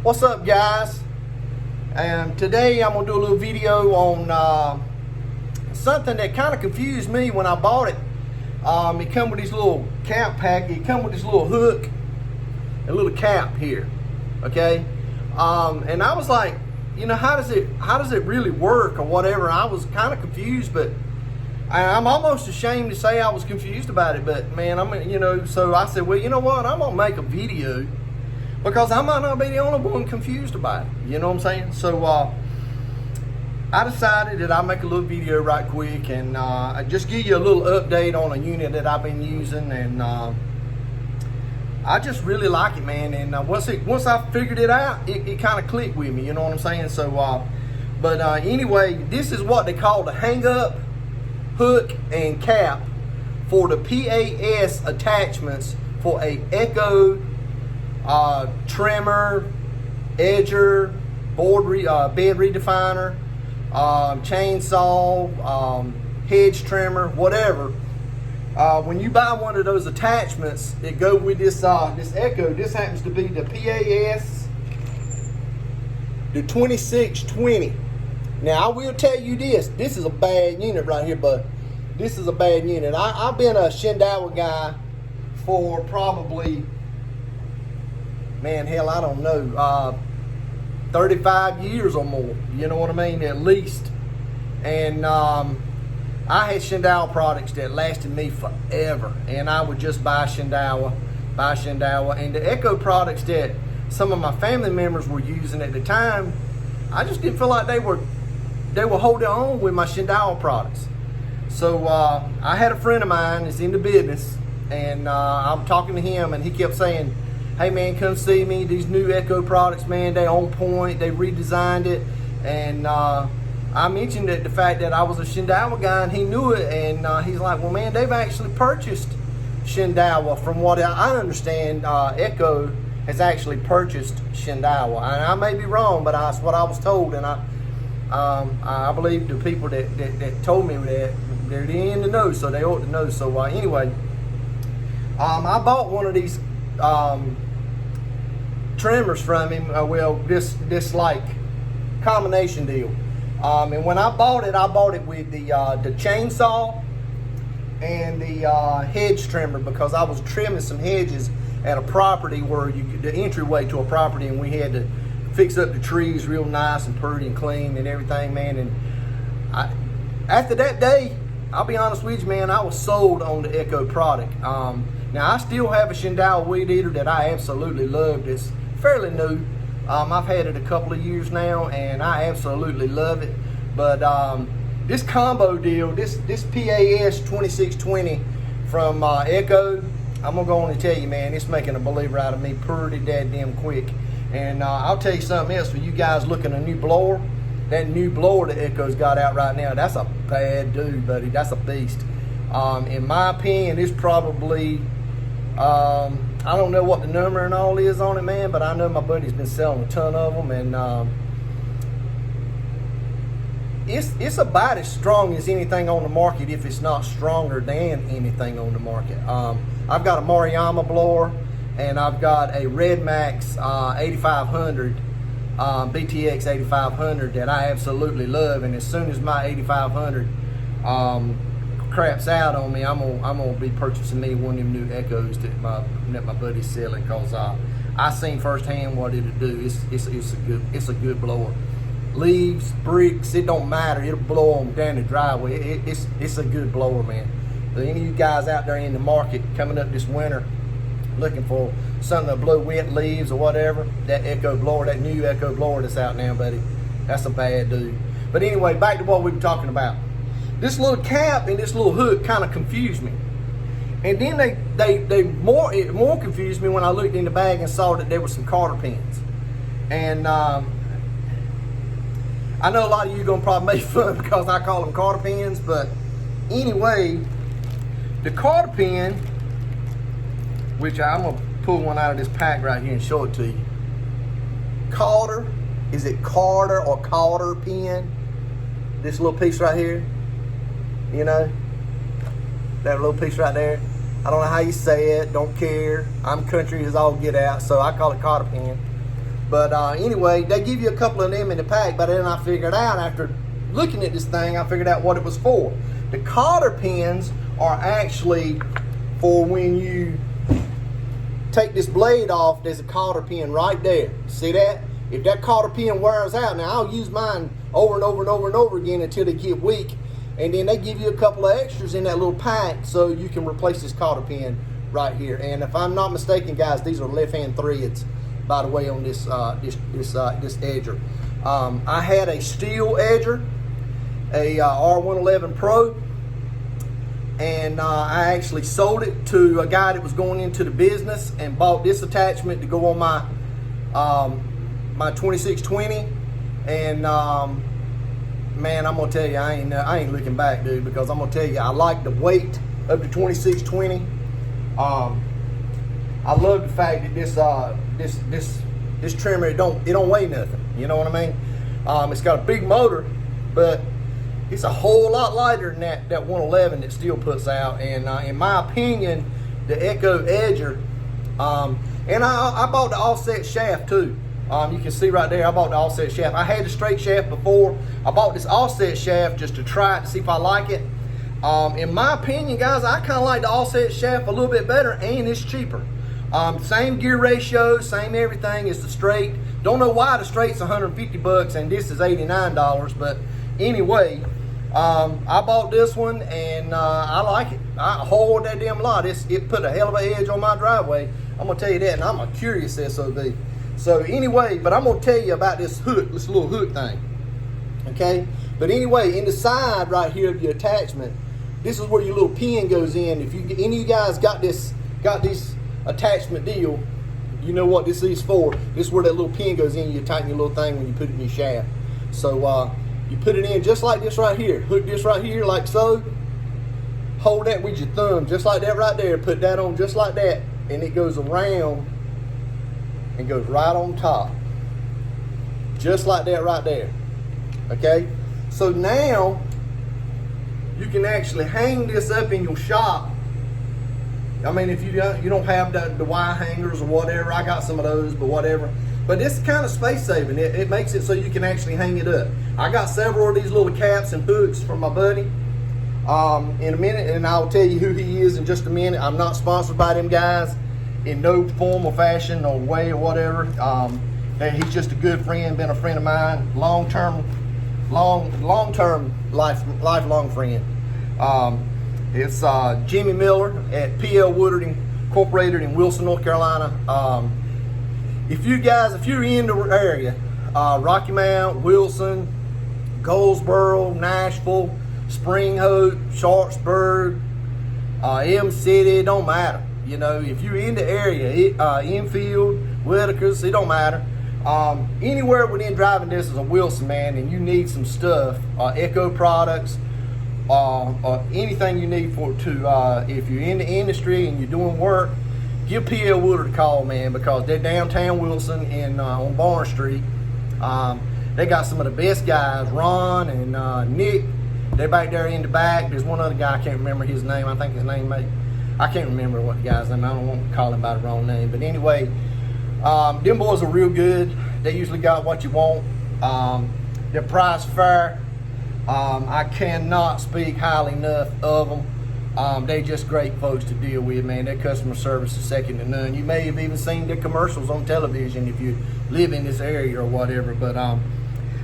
What's up, guys? And today I'm gonna do a little video on something that kind of confused me when I bought it. It come with this little cap pack. It come with this little hook, a little cap here, okay? And I was like, you know, how does it really work or whatever? I was kind of confused, but I'm almost ashamed to say I was confused about it. But man, so I said, well, you know what? I'm gonna make a video because I might not be the only one confused about it. You know what I'm saying? So I decided that I'd make a little video right quick and just give you a little update on a unit that I've been using, and I just really like it, man. And once I figured it out, it kind of clicked with me. You know what I'm saying? So, anyway, this is what they call the hang up, hook, and cap for the PAS attachments for a Echo trimmer, edger, bed redefiner, chainsaw, hedge trimmer, whatever. When you buy one of those attachments, it go with this Echo. This happens to be the PAS, the 2620. Now I will tell you this is a bad unit right here, but this is a bad unit. I've been a Shindawa guy for probably, man, hell, I don't know, 35 years or more. You know what I mean? At least. And I had Shindawa products that lasted me forever, and I would just buy Shindawa. And the Echo products that some of my family members were using at the time, I just didn't feel like they were holding on with my Shindawa products. So I had a friend of mine that's in the business, and I'm talking to him, and he kept saying, hey man, come see me. These new Echo products, man, they on point. They redesigned it. And I mentioned the fact that I was a Shindawa guy, and he knew it. And he's like, well, man, they've actually purchased Shindawa. From what I understand, Echo has actually purchased Shindawa. And I may be wrong, but that's what I was told. And I believe the people that told me that, they're in the know, so they ought to know. So anyway, I bought one of these trimmers from him. This like combination deal. And when I bought it with the chainsaw and the hedge trimmer, because I was trimming some hedges at a property where the entryway to a property, and we had to fix up the trees real nice and pretty and clean and everything, man. And after that day, I'll be honest with you, man, I was sold on the Echo product. Now, I still have a Shindawa weed eater that I absolutely love. It's fairly new. I've had it a couple of years now, and I absolutely love it. But this combo deal, this PAS 2620 from Echo, I'm going to go on and tell you, man, it's making a believer out of me pretty damn quick. And I'll tell you something else. For you guys looking at a new blower, that new blower that Echo's got out right now, that's a bad dude, buddy. That's a beast. In my opinion, it's probably, I don't know what the number and all is on it, man, but I know my buddy's been selling a ton of them, and it's about as strong as anything on the market, if it's not stronger than anything on the market. I've got a Maruyama blower, and I've got a Redmax 8500, BTX 8500 that I absolutely love. And as soon as my 8500 craps out on me, I'm gonna be purchasing me one of them new Echoes that my buddy's selling, cause I seen firsthand what it'll do. It's a good blower. Leaves, bricks, it don't matter. It'll blow them down the driveway. It's a good blower, man. So any of you guys out there in the market coming up this winter looking for something to blow wet leaves or whatever, that Echo blower, that new Echo blower that's out now, buddy, that's a bad dude. But anyway, back to what we were talking about. This little cap and this little hook kind of confused me. And then it more confused me when I looked in the bag and saw that there were some cotter pins. And I know a lot of you are going to probably make fun because I call them cotter pins, but anyway, the cotter pin, which I'm going to pull one out of this pack right here and show it to you. Cotter, is it Carter or cotter pin? This little piece right here, you know, that little piece right there. I don't know how you say it, don't care. I'm country as all get out, so I call it cotter pin. But anyway, they give you a couple of them in the pack, but then I figured out after looking at this thing, I figured out what it was for. The cotter pins are actually for when you take this blade off, there's a cotter pin right there. See that? If that cotter pin wears out, now I'll use mine over and over and over and over again until they get weak. And then they give you a couple of extras in that little pack so you can replace this cotter pin right here. And if I'm not mistaken, guys, these are left-hand threads, by the way, on this edger. I had a steel edger, a R111 Pro, and I actually sold it to a guy that was going into the business and bought this attachment to go on my my 2620. And man, I'm gonna tell you, I ain't looking back, dude, because I'm gonna tell you, I like the weight of the 2620. I love the fact that this trimmer, it don't weigh nothing. You know what I mean? It's got a big motor, but it's a whole lot lighter than that 111 that Steel puts out. And in my opinion, the Echo Edger, and I bought the offset shaft too. You can see right there, I bought the offset shaft. I had the straight shaft before. I bought this offset shaft just to try it to see if I like it. In my opinion, guys, I kind of like the offset shaft a little bit better, and it's cheaper. Same gear ratio, same everything as the straight. Don't know why the straight's 150 bucks and this is $89, but anyway, I bought this one and I like it. I hold that damn lot. It put a hell of an edge on my driveway. I'm gonna tell you that, and I'm a curious SOB. So anyway, but I'm gonna tell you about this hook, this little hook thing. Okay, but anyway, in the side right here of your attachment, this is where your little pin goes in. If any of you guys got this attachment deal, you know what this is for. This is where that little pin goes in. You tighten your little thing when you put it in your shaft. So you put it in just like this right here. Hook this right here like so. Hold that with your thumb just like that right there. Put that on just like that, and it goes around and goes right on top. Just like that right there. Okay? So now you can actually hang this up in your shop. I mean, if you don't have the Y hangers or whatever, I got some of those, but whatever. But it's kind of space saving. It makes it so you can actually hang it up. I got several of these little caps and hooks from my buddy. In a minute, and I'll tell you who he is in just a minute. I'm not sponsored by them guys in no form or fashion or way or whatever. He's just a good friend, been a friend of mine, long-term, lifelong friend. It's Jimmy Miller at PL Woodard Incorporated in Wilson, North Carolina. If you're in the area, Rocky Mount, Wilson, Goldsboro, Nashville, Spring Hope, Sharpsburg, M City, it don't matter. You know, if you're in the area, Enfield, Whitakers, it don't matter. Anywhere within driving distance of Wilson, man, and you need some stuff, Echo products, or anything you need if you're in the industry and you're doing work, give PL Woodard a call, man, because they're downtown Wilson on Barn Street. They got some of the best guys, Ron and Nick. They're back there in the back. There's one other guy, I can't remember his name. I think his name I can't remember what the guy's name. I don't want to call him by the wrong name. But anyway, them boys are real good. They usually got what you want. They're price fair. I cannot speak highly enough of them. They're just great folks to deal with, man. Their customer service is second to none. You may have even seen their commercials on television if you live in this area or whatever. But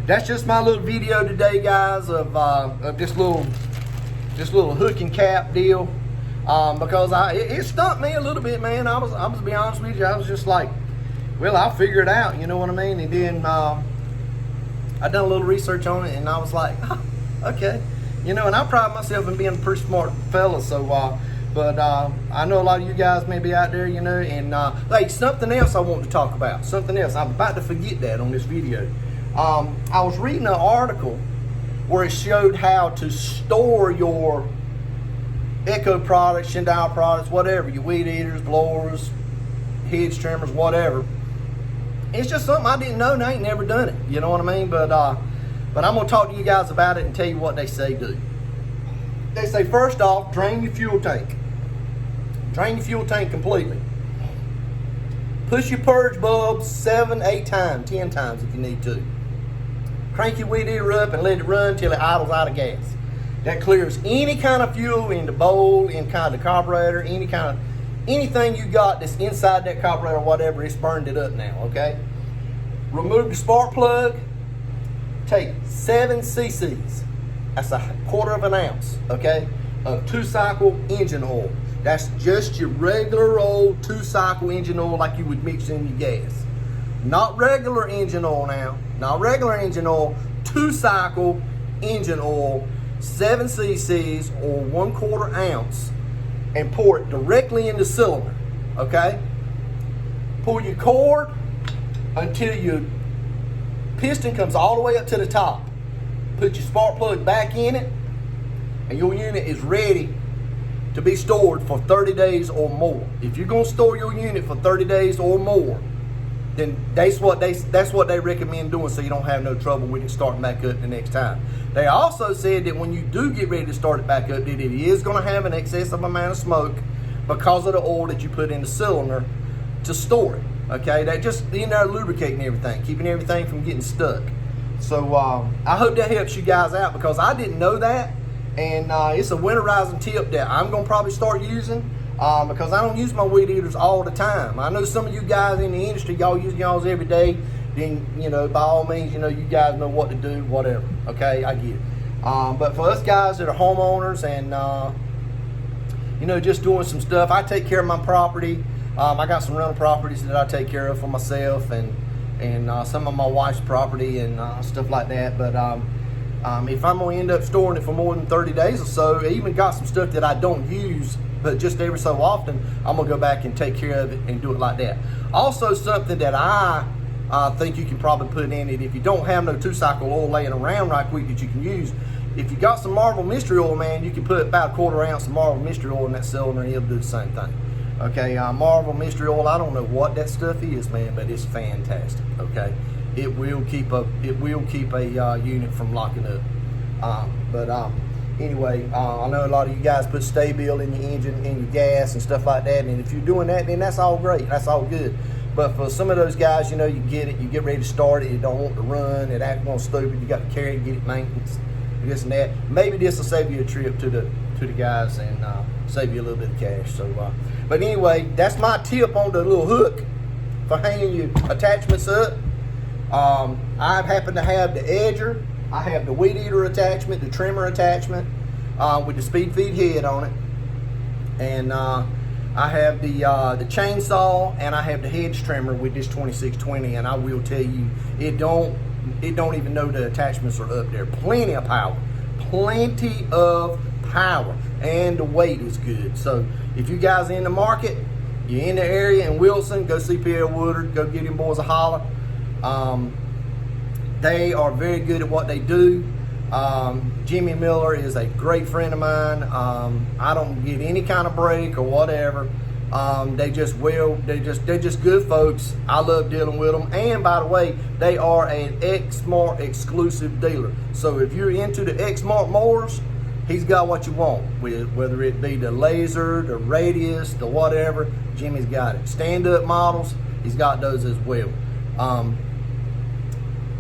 that's just my little video today, guys, of this little hook and cap deal. Because it stumped me a little bit, man. I was to be honest with you, I was just like, well, I'll figure it out, you know what I mean? And then I done a little research on it, and I was like, oh, okay, you know. And I pride myself in being a pretty smart fella. So, but I know a lot of you guys may be out there, you know. And like something else I want to talk about. Something else. I'm about to forget that on this video. I was reading an article where it showed how to store your Echo products, Shindal products, whatever, your weed eaters, blowers, hedge trimmers, whatever. It's just something I didn't know, and I ain't never done it. You know what I mean? But I'm gonna talk to you guys about it and tell you what they say do. They say, first off, drain your fuel tank. Drain your fuel tank completely. Push your purge bulbs 7, 8 times, 10 times if you need to. Crank your weed eater up and let it run till it idles out of gas. That clears any kind of fuel in the bowl, in kind of the carburetor, anything you got that's inside that carburetor or whatever, it's burned it up now, okay? Remove the spark plug. Take 7 cc's, that's a 1/4 ounce, okay, of 2-cycle engine oil. That's just your regular old 2-cycle engine oil like you would mix in your gas. Not regular engine oil now, not regular engine oil, 2-cycle engine oil, 7 cc's or 1/4 ounce, and pour it directly in the cylinder, okay? Pull your cord until your piston comes all the way up to the top. Put your spark plug back in it, and your unit is ready to be stored for 30 days or more. If you're going to store your unit for 30 days or more, then that's what they recommend doing, so you don't have no trouble with it starting back up the next time. They also said that when you do get ready to start it back up, that it is going to have an excessive amount of smoke because of the oil that you put in the cylinder to store it. Okay, that just in there lubricating everything, keeping everything from getting stuck. So I hope that helps you guys out, because I didn't know that, and it's a winterizing tip that I'm gonna probably start using because I don't use my weed eaters all the time. I know some of you guys in the industry, y'all use y'all's every day. Then, you know, by all means, you know, you guys know what to do, whatever. Okay, I get it. But for us guys that are homeowners and you know, just doing some stuff, I take care of my property. I got some rental properties that I take care of for myself, and some of my wife's property and stuff like that. But if I'm going to end up storing it for more than 30 days or so, I even got some stuff that I don't use, but just every so often, I'm going to go back and take care of it and do it like that. Also, something that I think you can probably put in it, if you don't have no 2-cycle oil laying around right quick that you can use, if you got some Marvel Mystery Oil, man, you can put about a 1/4 ounce of Marvel Mystery Oil in that cylinder and it'll do the same thing. Okay, Marvel Mystery Oil, I don't know what that stuff is, man, but it's fantastic. Okay, it will keep a unit from locking up. Anyway, I know a lot of you guys put Stabil in your engine, in your gas and stuff like that, and if you're doing that, then that's all great, that's all good. But for some of those guys, you know, you get it, you get ready to start it, you don't want to run, it acts all stupid, you got to carry it, get it maintenance, this and that. Maybe this will save you a trip to the guys and save you a little bit of cash. So, but anyway, that's my tip on the little hook for hanging your attachments up. I happen to have the edger, I have the weed eater attachment, the trimmer attachment with the speed feed head on it, and I have the chainsaw, and I have the hedge trimmer with this 2620. And I will tell you, it don't even know the attachments are up there. Plenty of power, and the weight is good. So if you guys are in the market, you're in the area in Wilson, go see Pierre Woodard, go give them boys a holler. They are very good at what they do. Jimmy Miller is a great friend of mine. I don't get any kind of break or whatever. They're just good folks. I love dealing with them. And by the way, they are an Exmark exclusive dealer. So if you're into the Exmark mowers, he's got what you want, whether it be the laser, the radius, the whatever. Jimmy's got it. Stand-up models, he's got those as well.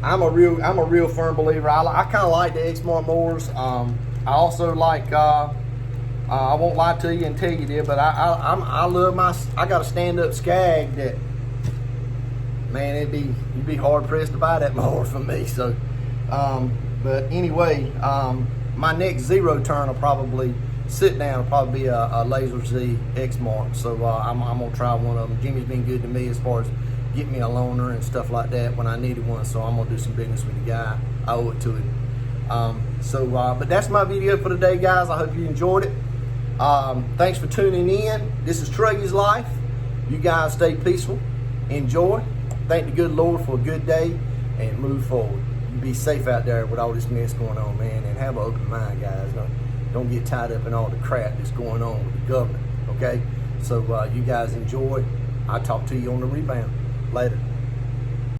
I'm a real firm believer. I kind of like the Exmark mowers. I also like. I won't lie to you and tell you this, but I love I got a stand-up Skag that, man, you'd be hard pressed to buy that mower from me. So, but anyway, my next zero turn will probably sit down. Will probably be a Laser Z Exmark. So I'm gonna try one of them. Jimmy's been good to me as far as getting me a loaner and stuff like that when I needed one. So I'm gonna do some business with the guy. I owe it to him. But that's my video for today, guys. I hope you enjoyed it. Thanks for tuning in. This is Truggy's Life. You guys stay peaceful, enjoy, thank the good Lord for a good day, and move forward. You be safe out there with all this mess going on, man, and have an open mind, guys. Don't get tied up in all the crap that's going on with the government, okay? So you guys enjoy. I'll talk to you on the rebound. Later.